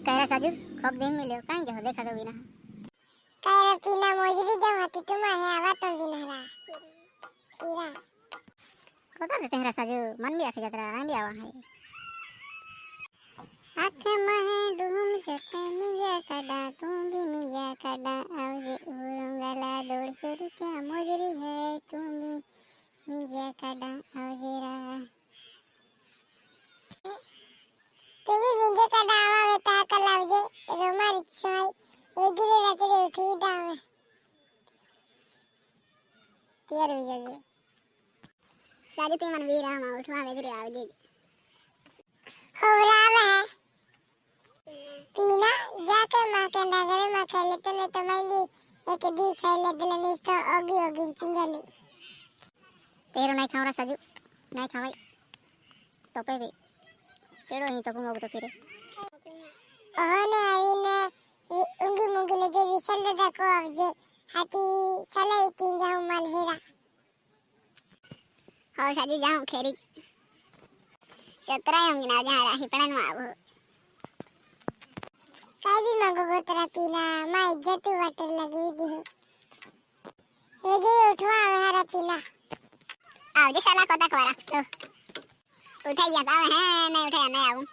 कहरा साजू खूब दिन मिले कहीं जो देखा तो बिना कहरा पीना मोजरी जमाती तुम है आवा तुम भी नहरा हीरा बता देते हैं साजू मन भी आके जाता है भी आवा है आखे महे डूम जते मिया कड़ा तुम भी मिया कड़ा आवजे उरंगला 150 रुपया मोजरी है तुम भी मिया कड़ा आवजे रा तुम भी मिया कड़ा आवा बेटा कल आवजे रोमारी छाई वेगिरे रात्रि उठी दावे तैयार हो जाइए साजू ते मन भी राम उठवा वेगरे आवजे होरावा है पीना जाके माँ के नगर में खाई लेते न तो मैं भी एक दी खाई ले दिल में तो ओगी पिंजली तेरो नहीं खाऊंगा साजू नहीं खावाई तो पे भी चलो ही तो घूमोगे तो फिर ओने आवीने उंगी मुंगी ले जे विशाल दादा को अब जे हाथी सलाई तीन जाऊं माल हेरा हाँ साजू जाऊं खेरी सतरा होंगे ना जहाँ राही पड़न मावो काय भी मांगो गो तेरा पीना माँ इज्जत वाटर लगी दी हो वेगे उठवा हमारा पीना आओ जे साला कोता कोरा तो उठाइया तो है नहीं उठाया नहीं आऊं